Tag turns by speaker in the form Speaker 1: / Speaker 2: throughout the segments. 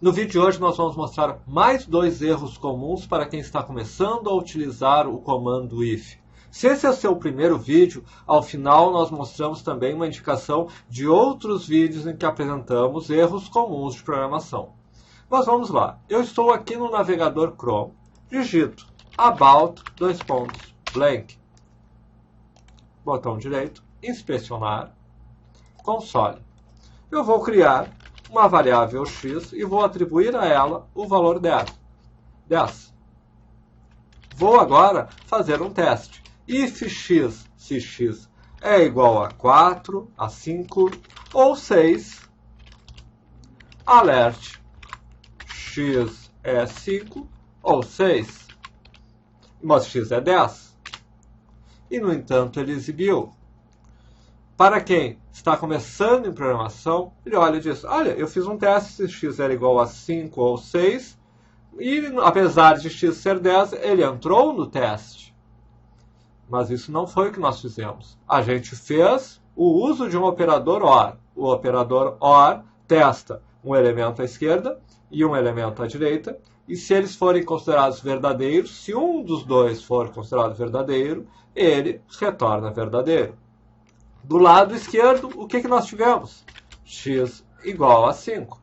Speaker 1: No vídeo de hoje nós vamos mostrar mais dois erros comuns para quem está começando a utilizar o comando if. Se esse é o seu primeiro vídeo, ao final nós mostramos também uma indicação de outros vídeos em que apresentamos erros comuns de programação. Mas vamos lá. Eu estou aqui no navegador Chrome, digito about, blank, botão direito, inspecionar, console. Eu vou criar uma variável x e vou atribuir a ela o valor 10. Vou agora fazer um teste. If x, se x é igual a 4, a 5 ou 6, alert x é 5 ou 6, mas x é 10. E, no entanto, ele exibiu. Para quem está começando em programação, ele olha e diz, olha, eu fiz um teste se x era igual a 5 ou 6, e apesar de x ser 10, ele entrou no teste. Mas isso não foi o que nós fizemos. A gente fez o uso de um operador OR. O operador OR testa um elemento à esquerda e um elemento à direita, e se eles forem considerados verdadeiros, se um dos dois for considerado verdadeiro, ele retorna verdadeiro. Do lado esquerdo, o que nós tivemos? X igual a 5.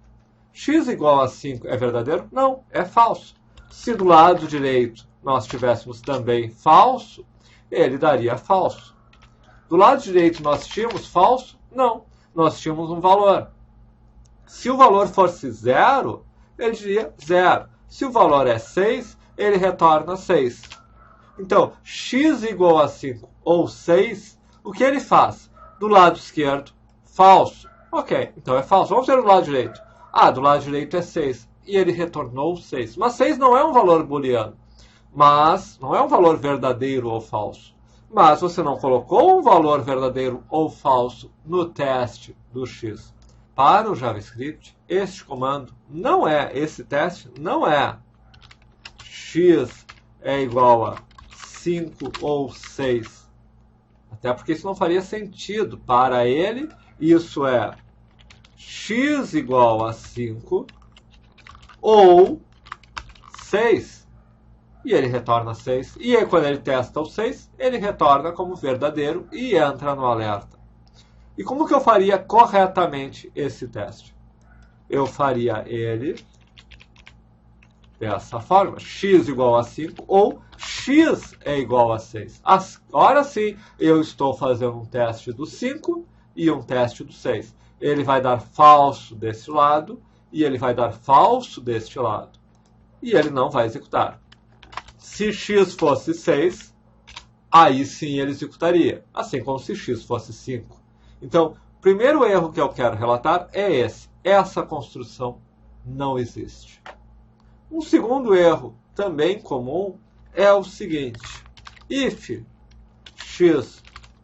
Speaker 1: X igual a 5 é verdadeiro? Não, é falso. Se do lado direito nós tivéssemos também falso, ele daria falso. Do lado direito nós tínhamos falso? Não, nós tínhamos um valor. Se o valor fosse 0, ele diria 0. Se o valor é 6, ele retorna 6. Então, x igual a 5 ou 6, o que ele faz? Do lado esquerdo, falso. Ok, então é falso. Vamos ver do lado direito. Do lado direito é 6. E ele retornou 6. Mas 6 não é um valor booleano. Mas não é um valor verdadeiro ou falso. Mas você não colocou um valor verdadeiro ou falso no teste do x. Para o JavaScript, este comando não é, esse teste não é x é igual a 5 ou 6. Até porque isso não faria sentido. Para ele, isso é x igual a 5 ou 6. E ele retorna 6. E aí, quando ele testa o 6, ele retorna como verdadeiro e entra no alerta. E como que eu faria corretamente esse teste? Eu faria ele dessa forma. X igual a 5 ou x é igual a 6. Agora sim, eu estou fazendo um teste do 5 e um teste do 6. Ele vai dar falso desse lado e ele vai dar falso deste lado. E ele não vai executar. Se x fosse 6, aí sim ele executaria. Assim como se x fosse 5. Então, o primeiro erro que eu quero relatar é esse. Essa construção não existe. Um segundo erro, também comum, é o seguinte. If x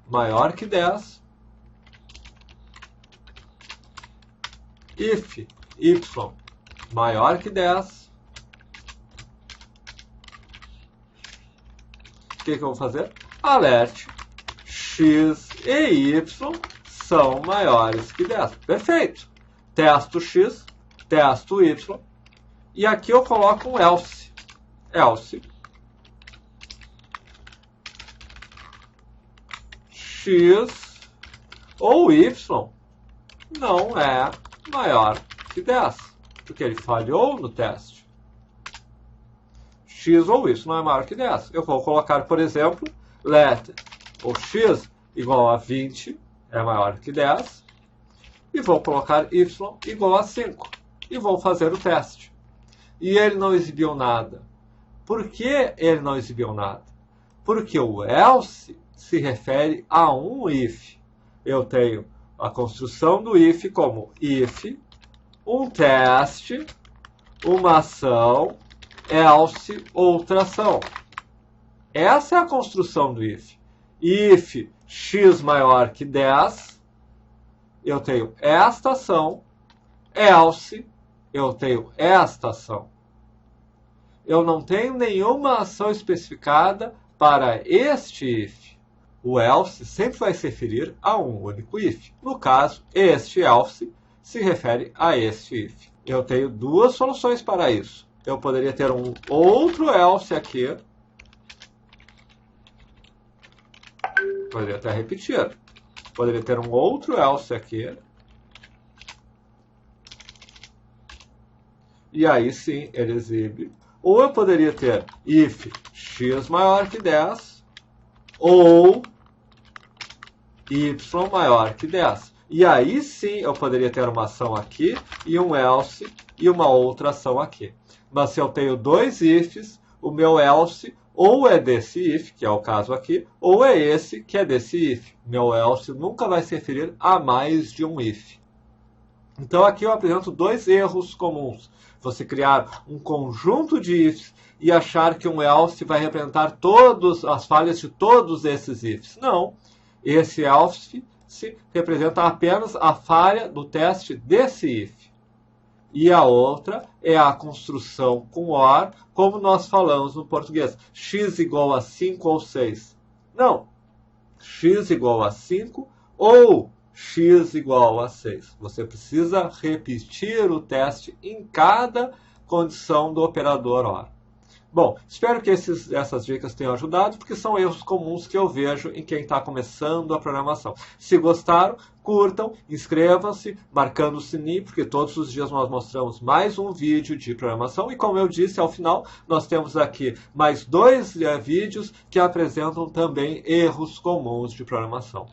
Speaker 1: maior que 10, if y maior que 10, o que eu vou fazer? Alert x e y são maiores que 10. Perfeito. Testo x, testo y. E aqui eu coloco um else. Else x ou y não é maior que 10. Porque ele falhou no teste. X ou y não é maior que 10. Eu vou colocar, por exemplo, let o x igual a 20 é maior que 10. E vou colocar y igual a 5. E vou fazer o teste. E ele não exibiu nada. Por que ele não exibiu nada? Porque o else se refere a um if. Eu tenho a construção do if como if, um teste, uma ação, else, outra ação. Essa é a construção do if. If x maior que 10, eu tenho esta ação, else, eu tenho esta ação. Eu não tenho nenhuma ação especificada para este if. O else sempre vai se referir a um único if. No caso, este else se refere a este if. Eu tenho duas soluções para isso. Eu poderia ter um outro else aqui. Poderia até repetir. Poderia ter um outro else aqui. E aí sim ele exibe. Ou eu poderia ter if x maior que 10 ou y maior que 10. E aí sim eu poderia ter uma ação aqui e um else e uma outra ação aqui. Mas se eu tenho dois ifs, o meu else ou é desse if, que é o caso aqui, ou é esse que é desse if. Meu else nunca vai se referir a mais de um if. Então aqui eu apresento dois erros comuns. Você criar um conjunto de ifs e achar que um else vai representar todas as falhas de todos esses ifs. Não. Esse else representa apenas a falha do teste desse if. E a outra é a construção com OR, como nós falamos no português. X igual a 5 ou 6. Não. X igual a 5 ou x igual a 6. Você precisa repetir o teste em cada condição do operador OR. Bom, espero que essas dicas tenham ajudado, porque são erros comuns que eu vejo em quem está começando a programação. Se gostaram, curtam, inscrevam-se, marcando o sininho, porque todos os dias nós mostramos mais um vídeo de programação. E como eu disse, ao final, nós temos aqui mais dois vídeos que apresentam também erros comuns de programação.